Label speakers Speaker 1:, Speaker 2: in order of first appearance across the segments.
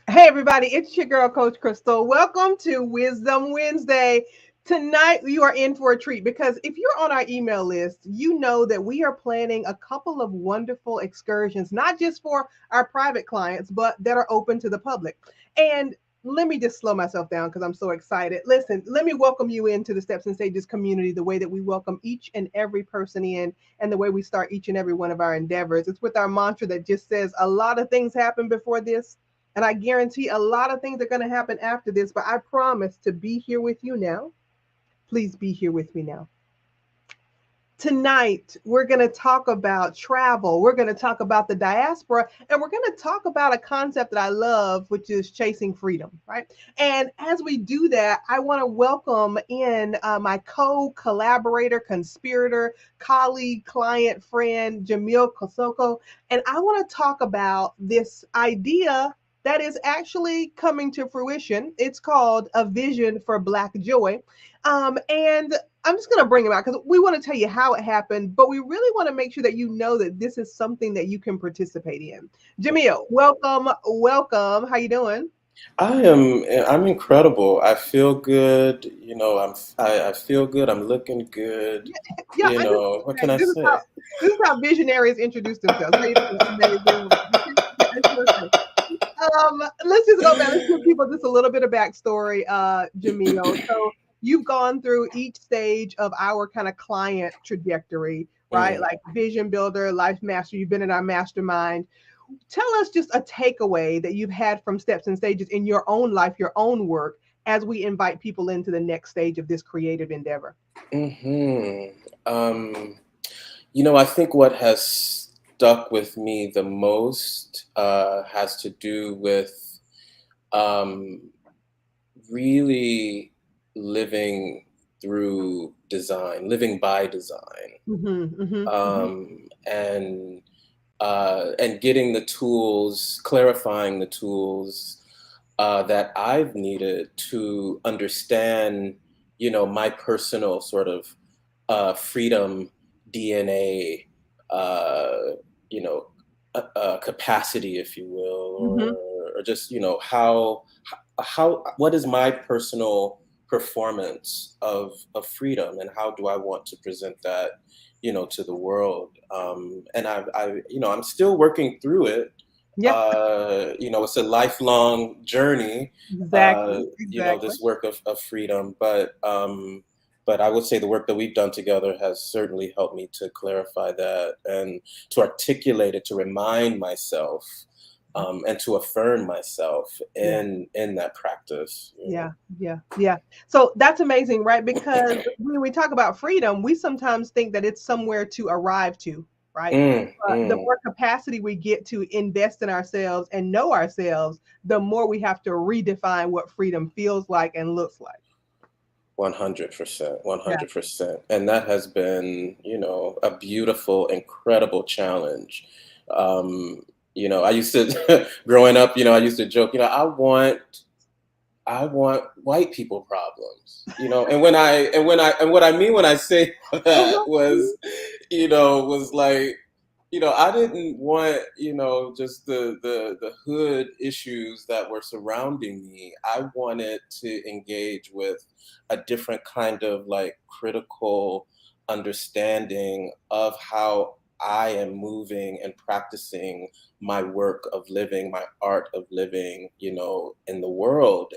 Speaker 1: Hey everybody, it's your girl Coach Crystal. Welcome to Wisdom Wednesday. Tonight you are in for a treat because if you're on our email list, you know that we are planning a couple of wonderful excursions, not just for our private clients, but that are open to the public. And let me just slow myself down because I'm so excited. Listen, let me welcome you into the Steps and Stages community the way that we welcome each and every person in and the way we start each and every one of our endeavors. It's with our mantra that just says a lot of things happen before this, and I guarantee a lot of things are going to happen after this, but I promise to be here with you now. Please be here with me now. Tonight, we're going to talk about travel. We're going to talk about the diaspora, and we're going to talk about a concept that I love, which is chasing freedom, right? And as we do that, I want to welcome in my co collaborator, conspirator, colleague, client, friend, Jaamil Kosoko. And I want to talk about this idea that is actually coming to fruition. It's called A Vision for Black Joy. And I'm just going to bring him out because we want to tell you how it happened, but we really want to make sure that you know that this is something that you can participate in. Jaamil, welcome, welcome. How you doing?
Speaker 2: I'm incredible. I feel good. I feel good. I'm looking good.
Speaker 1: Yeah, I just
Speaker 2: What can I
Speaker 1: this is how
Speaker 2: say?
Speaker 1: visionaries introduce themselves. How you doing? Amazing. Yeah, let's just go back. Let's give people just a little bit of backstory, Jamil. So you've gone through each stage of our kind of client trajectory, right?
Speaker 2: Mm.
Speaker 1: Like vision builder, life master. You've been in our mastermind. Tell us just a takeaway that you've had from steps and stages in your own life, your own work, as we invite people into the next stage of this creative endeavor.
Speaker 2: Hmm. Um, I think what has stuck with me the most has to do with um, really living through design, living by design,
Speaker 1: Mm-hmm, mm-hmm, mm-hmm.
Speaker 2: and getting the tools, clarifying the tools that I've needed to understand, my personal sort of freedom DNA, you know, capacity, if you will,
Speaker 1: Mm-hmm.
Speaker 2: or just what is my personal performance of freedom, and how do I want to present that, to the world. And I'm still working through it.
Speaker 1: Yeah,
Speaker 2: It's a lifelong journey,
Speaker 1: exactly, exactly.
Speaker 2: this work of freedom. But I would say the work that we've done together has certainly helped me to clarify that and to articulate it, to remind myself, and to affirm myself
Speaker 1: Yeah.
Speaker 2: in that practice.
Speaker 1: Yeah, yeah, yeah. So that's amazing, right? Because when we talk about freedom, we sometimes think that it's somewhere to arrive to, right?
Speaker 2: Mm,
Speaker 1: But the
Speaker 2: mm,
Speaker 1: more capacity we get to invest in ourselves and know ourselves, the more we have to redefine what freedom feels like and looks like.
Speaker 2: 100%,
Speaker 1: Yeah.
Speaker 2: 100%. And that has been, a beautiful, incredible challenge. I used to, growing up, I used to joke, I want white people problems, and what I mean when I say that was, was like, I didn't want, just the hood issues that were surrounding me. I wanted to engage with a different kind of like critical understanding of how I am moving and practicing my work of living, my art of living, in the world.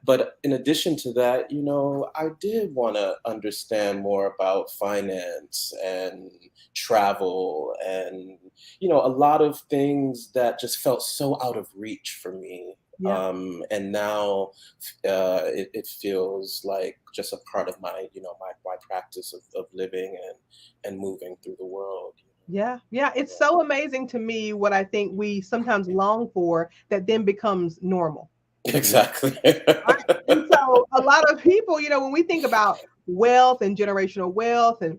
Speaker 2: But in addition to that, I did want to understand more about finance and travel and, a lot of things that just felt so out of reach for me.
Speaker 1: Yeah.
Speaker 2: And now it feels like just a part of my, my practice of living and moving through the world.
Speaker 1: Yeah, yeah. It's so amazing to me what I think we sometimes long for that then becomes normal.
Speaker 2: Exactly.
Speaker 1: Right? And so a lot of people, when we think about wealth and generational wealth, and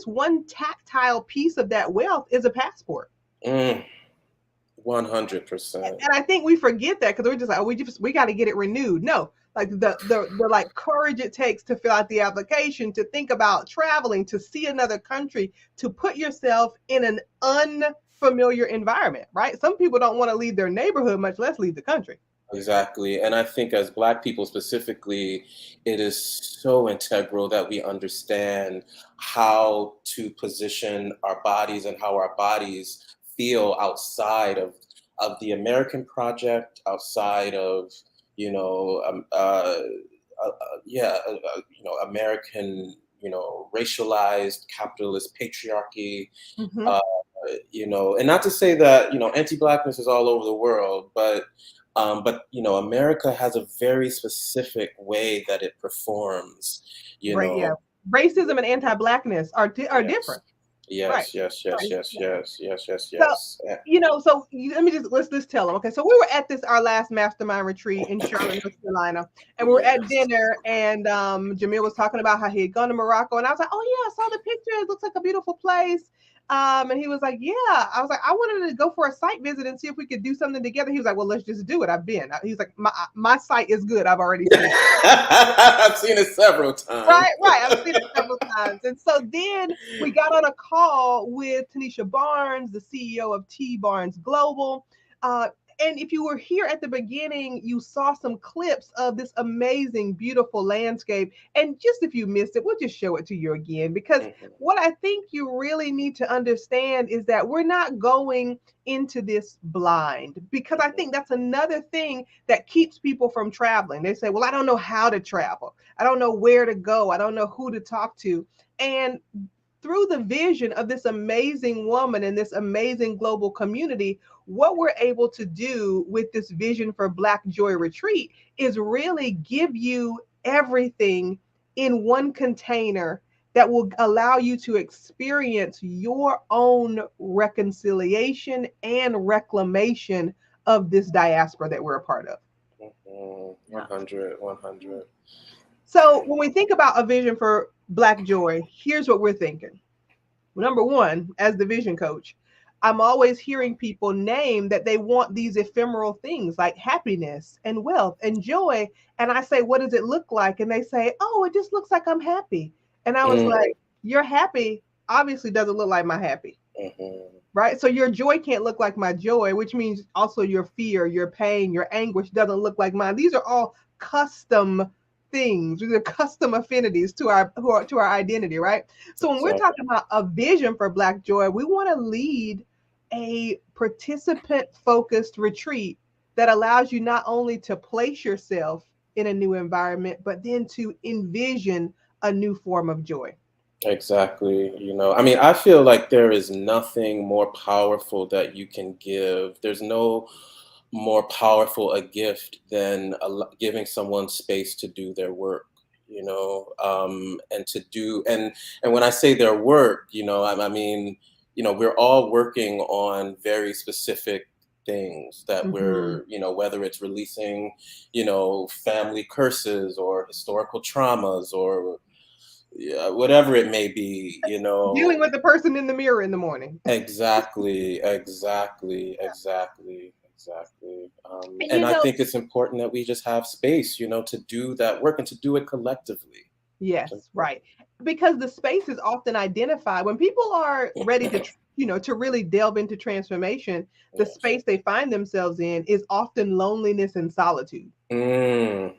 Speaker 1: one tactile piece of that wealth is a passport.
Speaker 2: Mm,
Speaker 1: And
Speaker 2: 100%.
Speaker 1: I think we forget that because we're just like, oh, we got to get it renewed. No, like the like courage it takes to fill out the application, to think about traveling, to see another country, to put yourself in an familiar environment, right? Some people don't want to leave their neighborhood, much less leave the country.
Speaker 2: Exactly. And I think as Black people specifically, it is so integral that we understand how to position our bodies and how our bodies feel outside of the American project, outside of, you know, American, racialized capitalist patriarchy,
Speaker 1: Hmm.
Speaker 2: uh, and not to say that anti-blackness is all over the world, but America has a very specific way that it performs. You
Speaker 1: Right? Yeah.
Speaker 2: know,
Speaker 1: Racism and anti-blackness are
Speaker 2: yes,
Speaker 1: different, right?
Speaker 2: yes, yes, yes,
Speaker 1: Right.
Speaker 2: yes, yes, yes, yes,
Speaker 1: So,
Speaker 2: yes.
Speaker 1: let me let's tell them. Okay, so we were at this our last mastermind retreat in Charlotte, North Carolina, and we were at
Speaker 2: Yes.
Speaker 1: dinner, and Jamil was talking about how he had gone to Morocco, and I was like, oh yeah, I saw the picture. It looks like a beautiful place. And he was like, yeah. I was like, I wanted to go for a site visit and see if we could do something together. He was like, well, let's just do it. I've been. He's like, my site is good. I've already seen it.
Speaker 2: I've seen it several times.
Speaker 1: Right, right. I've seen it several times. And so then we got on a call with Tanisha Barnes, the CEO of T Barnes Global. Uh, and if you were here at the beginning, you saw some clips of this amazing, beautiful landscape. And just if you missed it, we'll just show it to you again. Because
Speaker 2: Mhm,
Speaker 1: what I think you really need to understand is that we're not going into this blind. Because I
Speaker 2: mhm,
Speaker 1: think that's another thing that keeps people from traveling. They say, well, I don't know how to travel. I don't know where to go. I don't know who to talk to. And through the vision of this amazing woman and this amazing global community, what we're able to do with this vision for Black Joy Retreat is really give you everything in one container that will allow you to experience your own reconciliation and reclamation of this diaspora that we're a part of.
Speaker 2: mhm. 100, 100.
Speaker 1: So when we think about a vision for Black Joy, here's what we're thinking. Number one, as the vision coach, I'm always hearing people name that they want these ephemeral things like happiness and wealth and joy. And I say, what does it look like? And they say, oh, it just looks like I'm happy. And I was
Speaker 2: Mm,
Speaker 1: like, you're happy obviously doesn't look like my happy,
Speaker 2: mhm.
Speaker 1: right? So your joy can't look like my joy, which means also your fear, your pain, your anguish doesn't look like mine. These are all custom things. These are custom affinities to our identity, right? So when we're
Speaker 2: Exactly.
Speaker 1: talking about a vision for Black joy, we want to lead a participant focused retreat that allows you not only to place yourself in a new environment, but then to envision a new form of joy.
Speaker 2: Exactly. I mean, I feel like there is nothing more powerful that you can give. There's no more powerful a gift than giving someone space to do their work, and to do, and when I say their work, I mean, we're all working on very specific things that
Speaker 1: Mhm.
Speaker 2: whether it's releasing, family curses or historical traumas or yeah, whatever it may be,
Speaker 1: Dealing with the person in the mirror in the morning.
Speaker 2: exactly, exactly, exactly, exactly.
Speaker 1: And
Speaker 2: And I think it's important that we just have space, to do that work and to do it collectively. It's
Speaker 1: yes,
Speaker 2: important.
Speaker 1: right. Because the space is often identified when people are ready to, to really delve into transformation, the
Speaker 2: Yes.
Speaker 1: space they find themselves in is often loneliness and solitude,
Speaker 2: Mm,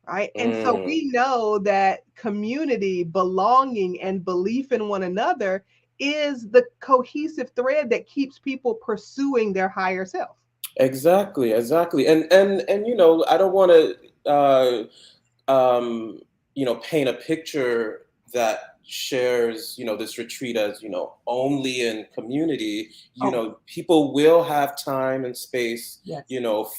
Speaker 1: right? And so
Speaker 2: mm.
Speaker 1: we know that community, belonging, and belief in one another is the cohesive thread that keeps people pursuing their higher self.
Speaker 2: Exactly, exactly. And I don't want to paint a picture that shares, this retreat as, only in community.
Speaker 1: Oh,
Speaker 2: People will have time and space,
Speaker 1: yes.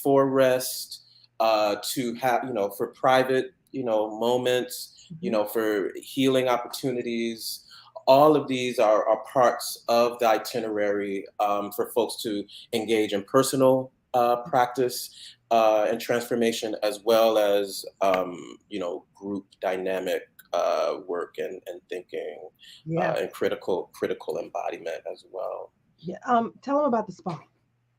Speaker 2: for rest, to have, for private, moments,
Speaker 1: Mhm.
Speaker 2: for healing opportunities. All of these are parts of the itinerary, for folks to engage in personal practice and transformation, as well as group dynamic work and thinking,
Speaker 1: Yeah.
Speaker 2: and critical embodiment as well.
Speaker 1: Yeah. Tell them about the spa.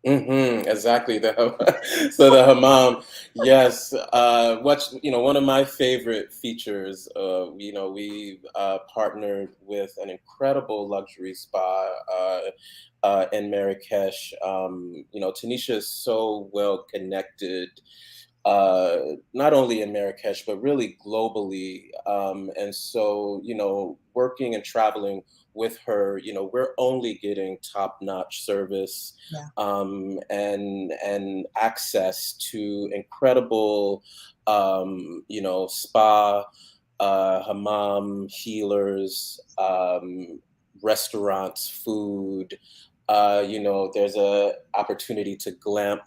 Speaker 2: Exactly. So the hammam, yes. One of my favorite features. We've partnered with an incredible luxury spa in Marrakesh. Tanisha is so well connected, not only in Marrakesh, but really globally. And so, working and traveling with her, we're only getting top-notch service,
Speaker 1: Yeah.
Speaker 2: and access to incredible, spa, hammam, healers, restaurants, food. There's a opportunity to glamp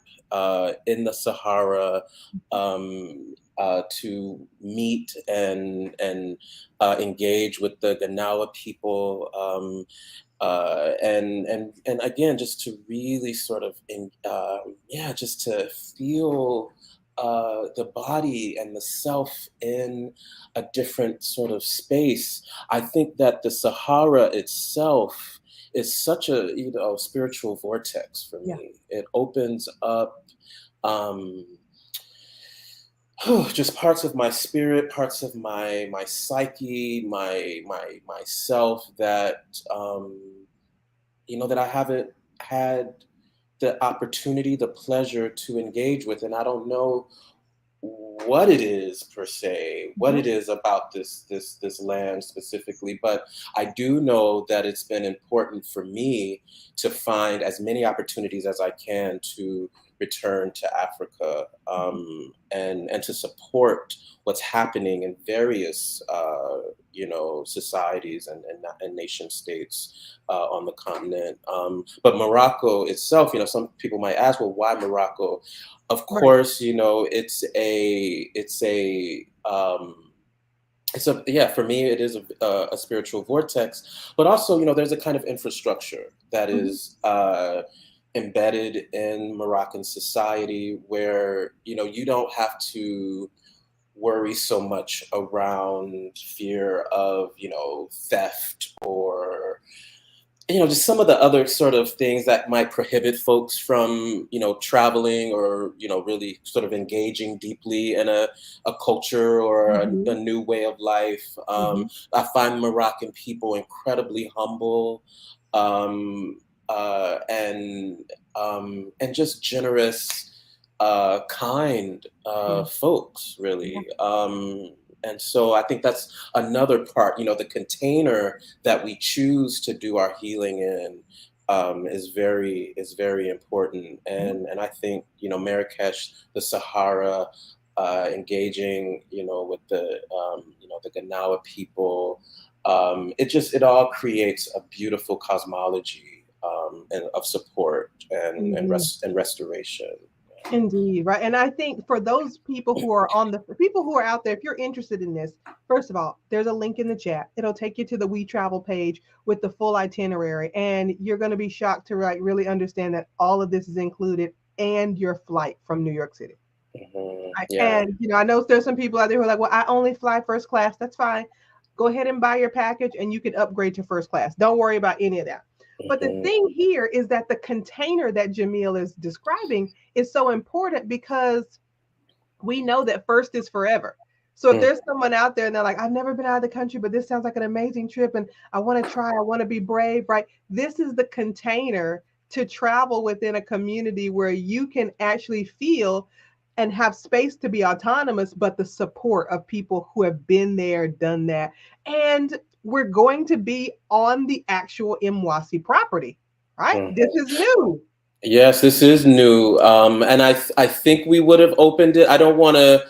Speaker 2: in the Sahara, to meet and engage with the Ganawa people, and again, just to really sort of just to feel the body and the self in a different sort of space. I think that the Sahara itself is such a spiritual vortex for
Speaker 1: Yeah.
Speaker 2: me. It opens up, um, just parts of my spirit, parts of my psyche, my myself that that I haven't had the opportunity, the pleasure to engage with, and I don't know what it is per se, what
Speaker 1: Mhm.
Speaker 2: it is about this land specifically, but I do know that it's been important for me to find as many opportunities as I can to return to Africa, and to support what's happening in various societies and nation states on the continent. But Morocco itself, some people might ask, well, why Morocco? Of
Speaker 1: Right.
Speaker 2: course, yeah, for me it is a spiritual vortex, but also there's a kind of infrastructure that
Speaker 1: Mhm.
Speaker 2: is embedded in Moroccan society where you don't have to worry so much around fear of theft or just some of the other sort of things that might prohibit folks from, traveling or, really sort of engaging deeply in a culture or a
Speaker 1: Mhm.
Speaker 2: new way of life.
Speaker 1: Mhm.
Speaker 2: I find Moroccan people incredibly humble, um, and just generous, kind
Speaker 1: Yeah.
Speaker 2: folks,
Speaker 1: Yeah.
Speaker 2: really. And so I think that's another part, the container that we choose to do our healing in, is very important.
Speaker 1: Yeah.
Speaker 2: And I think Marrakesh, the Sahara, engaging with the Ganawa people, it all creates a beautiful cosmology, and of support
Speaker 1: Indeed.
Speaker 2: and restoration.
Speaker 1: Indeed, right. And I think for those people who are on the for people who are out there, if you're interested in this, first of all, there's a link in the chat. It'll take you to the We Travel page with the full itinerary, and you're going to be shocked to really understand that all of this is included and your flight from New York City. Right?
Speaker 2: Yeah.
Speaker 1: And I know there's some people out there who are like, well, I only fly first class. That's fine. Go ahead and buy your package, and you can upgrade to first class. Don't worry about any of that. But the
Speaker 2: Mhm.
Speaker 1: thing here is that the container that Jamil is describing is so important because we know that first is forever. So if
Speaker 2: Mm.
Speaker 1: there's someone out there and they're like, I've never been out of the country, but this sounds like an amazing trip and I want to try, I want to be brave, right? This is the container to travel within a community where you can actually feel and have space to be autonomous, but the support of people who have been there, done that. And we're going to be on the actual Mwasi property, right?
Speaker 2: Mm.
Speaker 1: This is new.
Speaker 2: Yes, this is new, and I think we would have opened it. I don't want to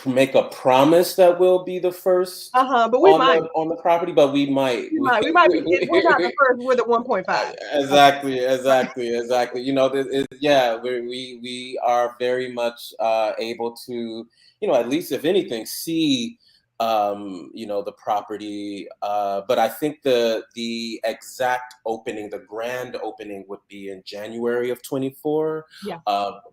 Speaker 2: make a promise that we'll be the first
Speaker 1: Uh-huh. But we
Speaker 2: on
Speaker 1: might.
Speaker 2: the property, but we might.
Speaker 1: We might be. We're not the first. We're the 1.5. Okay.
Speaker 2: Exactly. Yeah, we are very much able to, at least if anything, see the property. But I think the exact opening, the grand opening, would be in January of 24.
Speaker 1: Yeah.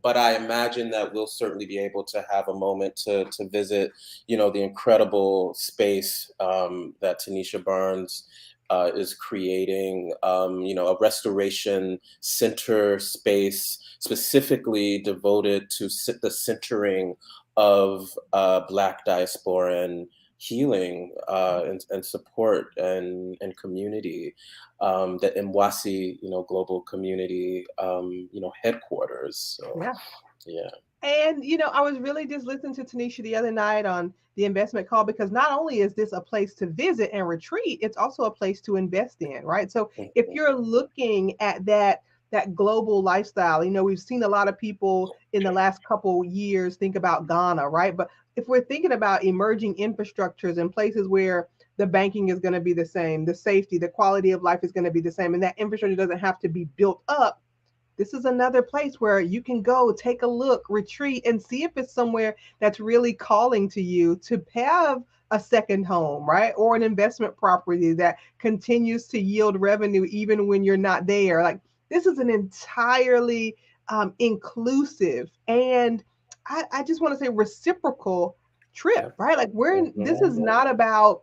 Speaker 2: But I imagine that we'll certainly be able to have a moment to visit, the incredible space that Tanisha Barnes is creating, a restoration center space specifically devoted to the centering of Black diasporan healing and support and community, the Mwasi, global community, headquarters. So,
Speaker 1: Yeah.
Speaker 2: yeah.
Speaker 1: And I was really just listening to Tanisha the other night on the investment call, because not only is this a place to visit and retreat, it's also a place to invest in, right? So if
Speaker 2: Mhm.
Speaker 1: you're looking at that global lifestyle, we've seen a lot of people in the last couple years think about Ghana, right? But if we're thinking about emerging infrastructures and places where the banking is going to be the same, the safety, the quality of life is going to be the same, and that infrastructure doesn't have to be built up, this is another place where you can go take a look, retreat, and see if it's somewhere that's really calling to you to have a second home, right? Or an investment property that continues to yield revenue even when you're not there. Like, this is an entirely inclusive and I just want to say reciprocal trip,
Speaker 2: Yep.
Speaker 1: right? Like, this is
Speaker 2: Mhm.
Speaker 1: not about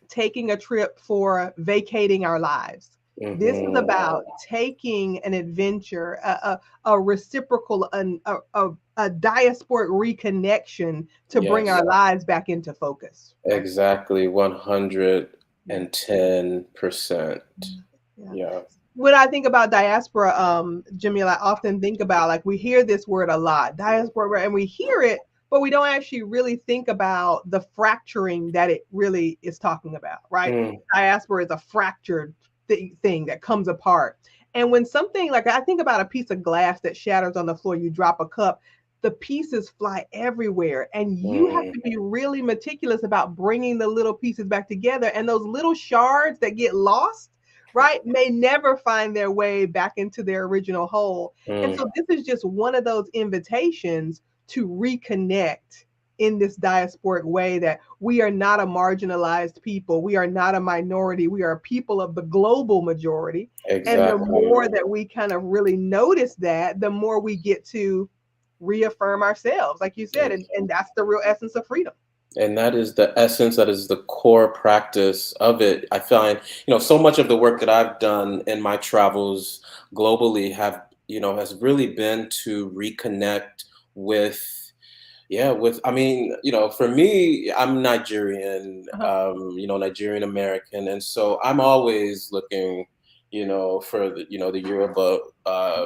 Speaker 1: taking a trip for vacating our lives. This is
Speaker 2: Mhm.
Speaker 1: about taking an adventure, a reciprocal, a diasporic reconnection to bring
Speaker 2: Yes.
Speaker 1: our lives back into focus. Right?
Speaker 2: Exactly.
Speaker 1: Yeah.
Speaker 2: 110%.
Speaker 1: Yeah.
Speaker 2: Yeah.
Speaker 1: When I think about diaspora, Jamil, I often think about, like, we hear this word a lot, diaspora, and we hear it, but we don't actually really think about the fracturing that it really is talking about, right?
Speaker 2: Mm.
Speaker 1: Diaspora is a fractured thing that comes apart. And when something, like, I think about a piece of glass that shatters on the floor, you drop a cup, the pieces fly everywhere, and you have
Speaker 2: Mm.
Speaker 1: to be really meticulous about bringing the little pieces back together. And those little shards that get lost, right, may never find their way back into their original whole. And
Speaker 2: Mm.
Speaker 1: so this is just one of those invitations to reconnect in this diasporic way, that we are not a marginalized people. We are not a minority. We are a people of the global majority. And the
Speaker 2: Exactly.
Speaker 1: more that we kind of really notice that, the more we get to reaffirm ourselves, like you said, and that's the real essence of freedom.
Speaker 2: And that is the essence, that is the core practice of it. I find, so much of the work that I've done in my travels globally has really been to reconnect with, yeah, I mean, for me, I'm Nigerian,
Speaker 1: Uh-huh.
Speaker 2: Nigerian American. And so I'm always looking, for the Yoruba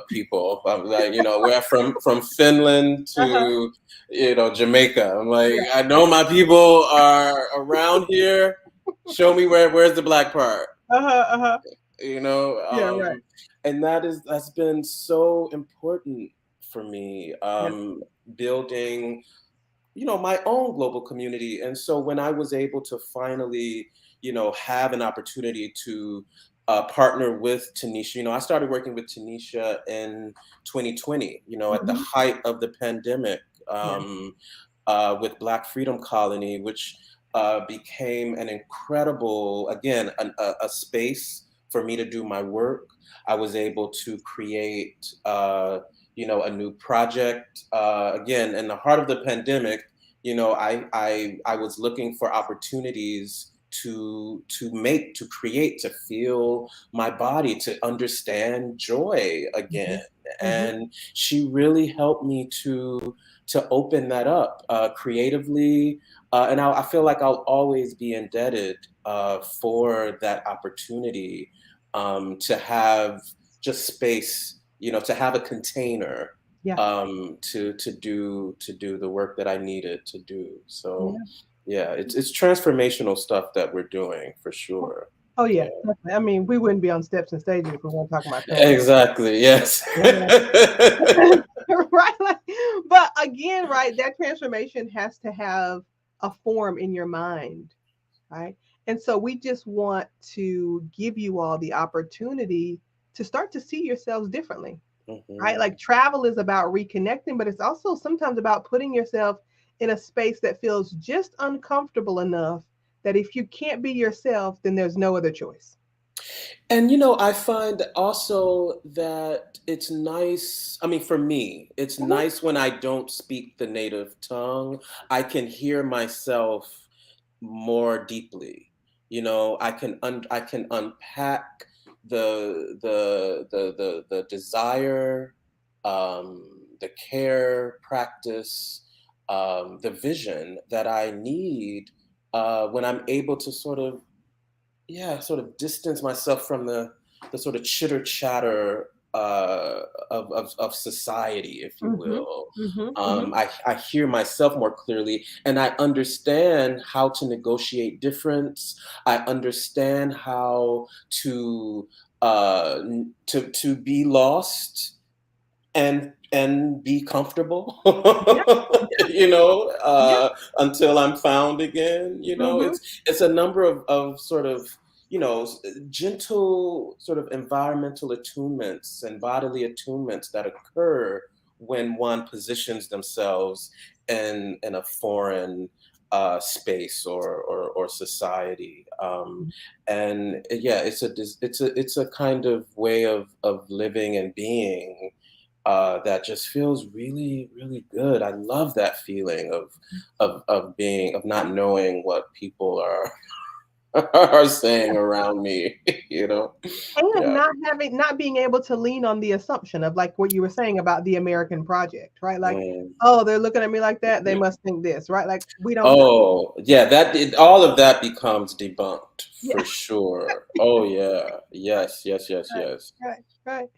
Speaker 2: people. I'm like, we're from Finland
Speaker 1: Uh-huh.
Speaker 2: to, Jamaica. I'm like,
Speaker 1: Yeah.
Speaker 2: I know my people are around here. Show me where's the black part,
Speaker 1: Uh-huh. Uh-huh.
Speaker 2: you know?
Speaker 1: Yeah. Right.
Speaker 2: And that's been so important for me,
Speaker 1: Yeah.
Speaker 2: building my own global community. And so when I was able to finally have an opportunity to partner with Tanisha, I started working with Tanisha in 2020, at the
Speaker 1: Mhm.
Speaker 2: height of the pandemic,
Speaker 1: Yeah.
Speaker 2: with Black Freedom Colony, which became an incredible, again, a space for me to do my work. I was able to create a new project. Again, in the heart of the pandemic, I was looking for opportunities to create, to feel my body, to understand joy again.
Speaker 1: Mhm. Mhm.
Speaker 2: And she really helped me to open that up creatively. And I feel like I'll always be indebted for that opportunity, to have just space, to have a container,
Speaker 1: Yeah.
Speaker 2: to do the work that I needed to do. So
Speaker 1: Yeah.
Speaker 2: yeah, it's transformational stuff that we're doing for sure.
Speaker 1: Oh yeah,
Speaker 2: Yeah.
Speaker 1: definitely. I mean, we wouldn't be on steps and stages if we weren't talking about transformation.
Speaker 2: Exactly. Yes.
Speaker 1: Right? Like, but again, right, that transformation has to have a form in your mind, right? And so we just want to give you all the opportunity to start to see yourselves differently, right?
Speaker 2: Mhm.
Speaker 1: Like, travel is about reconnecting, but it's also sometimes about putting yourself in a space that feels just uncomfortable enough that if you can't be yourself, then there's no other choice.
Speaker 2: And I find also that it's nice. I mean, for me, it's
Speaker 1: Mhm.
Speaker 2: nice when I don't speak the native tongue. I can hear myself more deeply. I can unpack the desire, the care practice, the vision that I need when I'm able to sort of distance myself from the sort of chitter chatter of society, if you
Speaker 1: Mm-hmm.
Speaker 2: will.
Speaker 1: Mm-hmm. Mm-hmm.
Speaker 2: I hear myself more clearly, and I understand how to negotiate difference. I understand how to to be lost and be comfortable,
Speaker 1: Yeah. Yeah.
Speaker 2: until I'm found again.
Speaker 1: Mm-hmm.
Speaker 2: It's a number of sort of gentle sort of environmental attunements and bodily attunements that occur when one positions themselves in a foreign space or society. And yeah, it's a kind of way of living and being that just feels really, really good. I love that feeling of not knowing what people are are saying around me. you know?
Speaker 1: And
Speaker 2: Yeah.
Speaker 1: not being able to lean on the assumption of like what you were saying about the American project, right? Like,
Speaker 2: Mm.
Speaker 1: oh, they're looking at me like that, they
Speaker 2: Yeah.
Speaker 1: must think this, right? Like we don't know.
Speaker 2: Oh, yeah. All of that becomes debunked
Speaker 1: Yeah.
Speaker 2: for sure. Oh, yeah. Yes. Yes. Yes.
Speaker 1: Right,
Speaker 2: Yes.
Speaker 1: right, right.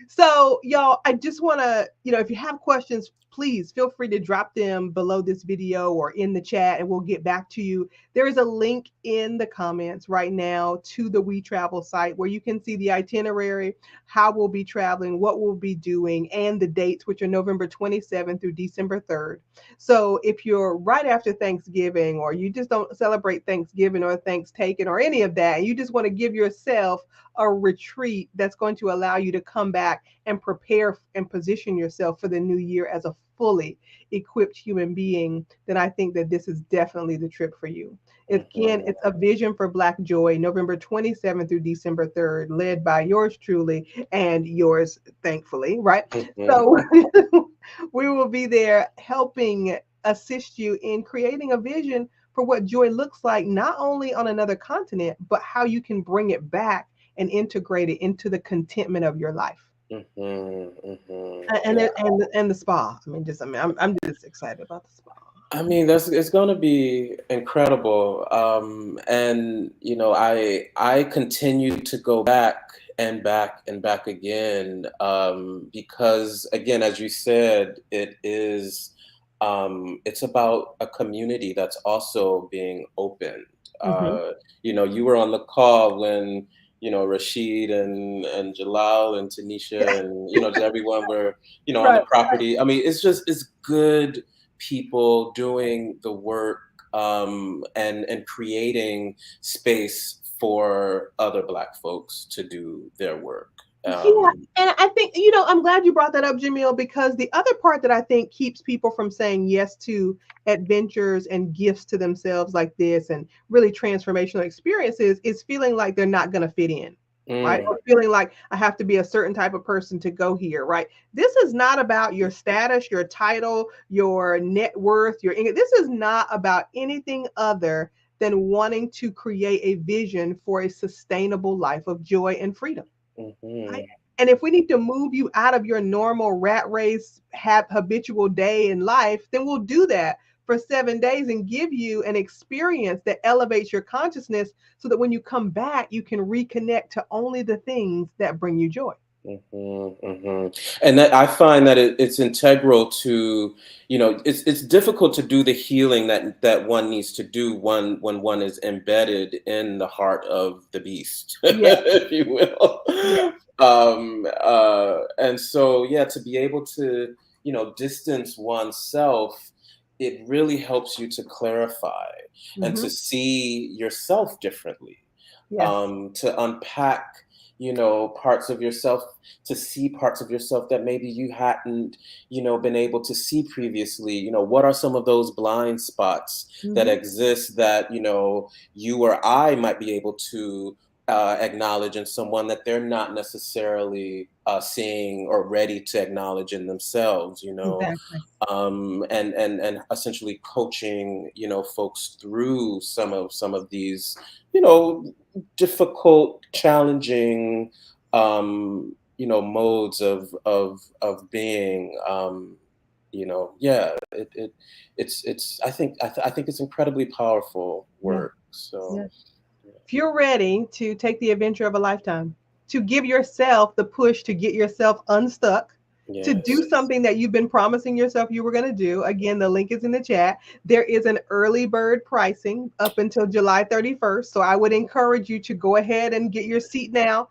Speaker 1: So, y'all, I just want to, if you have questions, please feel free to drop them below this video or in the chat, and we'll get back to you. There is a link in the comments right now to the We Travel site where you can see the itinerary, how we'll be traveling, what we'll be doing, and the dates, which are November 27th through December 3rd. So, if you're right after Thanksgiving, or you just don't celebrate Thanksgiving or Thanksgiving or any of that, and you just want to give yourself a retreat that's going to allow you to come back and prepare and position yourself for the new year as a fully equipped human being, then I think that this is definitely the trip for you. Again,
Speaker 2: Mhm.
Speaker 1: it's a vision for Black Joy, November 27th through December 3rd, led by yours truly and yours, thankfully, right? So
Speaker 2: Mhm.
Speaker 1: we will be there helping assist you in creating a vision for what joy looks like, not only on another continent, but how you can bring it back and integrate it into the contentment of your life.
Speaker 2: Mhm. Mhm.
Speaker 1: And
Speaker 2: Yeah.
Speaker 1: and the spa. I'm just excited about the spa.
Speaker 2: I mean, that's it's going to be incredible. And I continue to go back and back and back again, because again, as you said, it's about a community that's also being opened.
Speaker 1: Hmm.
Speaker 2: You were on the call when Rashid and Jalal and Tanisha and just everyone were on the
Speaker 1: Right.
Speaker 2: property. I mean, it's good people doing the work, and creating space for other Black folks to do their work.
Speaker 1: Yeah,
Speaker 2: Um,
Speaker 1: and I think, I'm glad you brought that up, Jamil, because the other part that I think keeps people from saying yes to adventures and gifts to themselves like this and really transformational experiences is feeling like they're not going to fit in, right?
Speaker 2: mm,
Speaker 1: Or feeling like I have to be a certain type of person to go here, right? This is not about your status, your title, your net worth, your income. This is not about anything other than wanting to create a vision for a sustainable life of joy and freedom. Right?
Speaker 2: mhm,
Speaker 1: And if we need to move you out of your normal rat race, habitual day in life, then we'll do that for 7 days and give you an experience that elevates your consciousness so that when you come back, you can reconnect to only the things that bring you joy.
Speaker 2: And that I find that it's integral to, it's difficult to do the healing that one needs to do when one is embedded in the heart of the beast,
Speaker 1: Yeah,
Speaker 2: if you will.
Speaker 1: yeah.
Speaker 2: And so, yeah, to be able to, distance oneself, it really helps you to clarify and
Speaker 1: Hmm.
Speaker 2: to see yourself differently,
Speaker 1: Yes.
Speaker 2: to unpack, parts of yourself, to see parts of yourself that maybe you hadn't, been able to see previously. What are some of those blind spots that
Speaker 1: Hmm.
Speaker 2: exist that, you or I might be able to acknowledge in someone that they're not necessarily seeing or ready to acknowledge in themselves,
Speaker 1: Exactly.
Speaker 2: and essentially coaching, folks through some of these, you know, difficult, challenging, modes of being. Yeah, it's I think it's incredibly powerful
Speaker 1: Yeah.
Speaker 2: work. So.
Speaker 1: Yeah. If you're ready to take the adventure of a lifetime, to give yourself the push to get yourself unstuck, to do
Speaker 2: Yes.
Speaker 1: something that you've been promising yourself you were going to do, again, the link is in the chat. There is an early bird pricing up until July 31st. So I would encourage you to go ahead and get your seat now.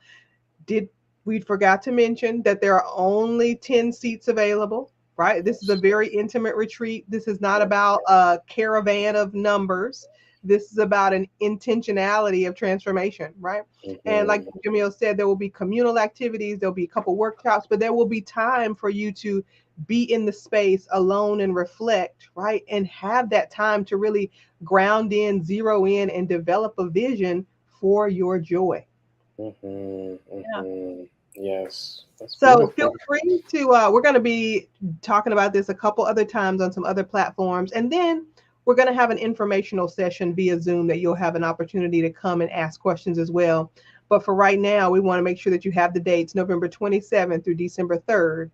Speaker 1: Did We forgot to mention that there are only 10 seats available, right? This is a very intimate retreat. This is not about a caravan of numbers. This is about an intentionality of transformation, right? And like
Speaker 2: Mhm,
Speaker 1: Jamil said, there will be communal activities, there'll be a couple workshops, but there will be time for you to be in the space alone and reflect, right? And have that time to really ground in, zero in, and develop a vision for your joy.
Speaker 2: mhm,
Speaker 1: Yeah.
Speaker 2: mhm. Yes, that's
Speaker 1: So feel
Speaker 2: beautiful.
Speaker 1: free to, we're going to be talking about this a couple other times on some other platforms. And then we're going to have an informational session via Zoom that you'll have an opportunity to come and ask questions as well. But for right now, we want to make sure that you have the dates November 27th through December 3rd,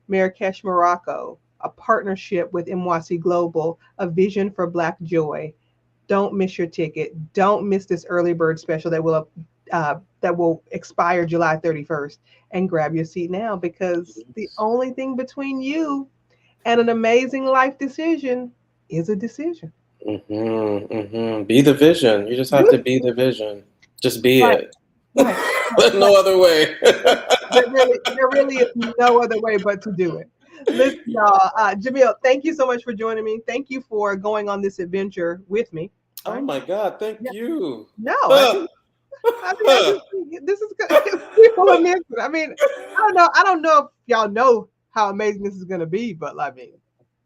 Speaker 1: Marrakesh, Morocco, a partnership with MYC Global, a vision for Black joy. Don't miss your ticket. Don't miss this early bird special that will expire July 31st. And grab your seat now because the
Speaker 2: Yes.
Speaker 1: only thing between you and an amazing life decision is a decision.
Speaker 2: Mhm, mhm. Be the vision. You just have to be the vision. Just be
Speaker 1: Right,
Speaker 2: it.
Speaker 1: right, right, right.
Speaker 2: No other way.
Speaker 1: There really is no other way but to do it. Listen, y'all. Jamil, thank you so much for joining me. Thank you for going on this adventure with me.
Speaker 2: Oh
Speaker 1: Right?
Speaker 2: my God, thank
Speaker 1: Yeah.
Speaker 2: you.
Speaker 1: No, I just think this is people are missing. I mean, I don't know. I don't know if y'all know how amazing this is going to be, but I mean,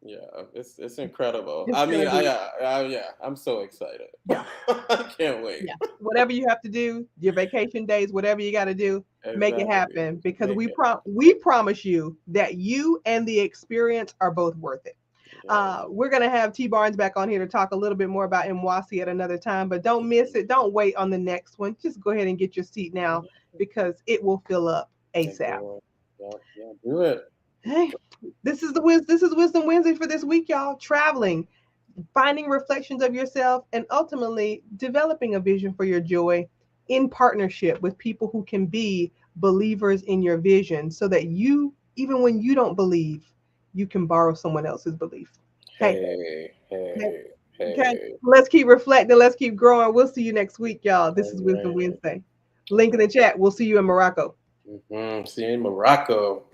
Speaker 2: Yeah, it's incredible.
Speaker 1: it's
Speaker 2: I
Speaker 1: going
Speaker 2: mean,
Speaker 1: to be,
Speaker 2: yeah, I'm so excited.
Speaker 1: yeah,
Speaker 2: I can't wait.
Speaker 1: yeah. Whatever you have to do, your vacation days, whatever you got to do, make it
Speaker 2: Exactly.
Speaker 1: happen because
Speaker 2: Make it
Speaker 1: we promise you that you and the experience are both worth it.
Speaker 2: happen.
Speaker 1: We're gonna have T Barnes back on here to talk a little bit more about Mwasi at another time, but don't miss it. Don't wait on the next one. Just go ahead and get your seat now because it will fill up
Speaker 2: Thank
Speaker 1: ASAP.
Speaker 2: you. Yeah, yeah, do it.
Speaker 1: Hey, this is Wisdom Wednesday for this week, y'all. Traveling, finding reflections of yourself, and ultimately developing a vision for your joy in partnership with people who can be believers in your vision so that you, even when you don't believe, you can borrow someone else's belief. Hey,
Speaker 2: Hey,
Speaker 1: hey,
Speaker 2: hey,
Speaker 1: okay.
Speaker 2: hey.
Speaker 1: Let's keep reflecting. Let's keep growing. We'll see you next week, y'all. This is
Speaker 2: All
Speaker 1: Wisdom
Speaker 2: right.
Speaker 1: Wednesday.
Speaker 2: All
Speaker 1: Link in the
Speaker 2: right.
Speaker 1: chat. We'll see you in Morocco.
Speaker 2: See you in Morocco.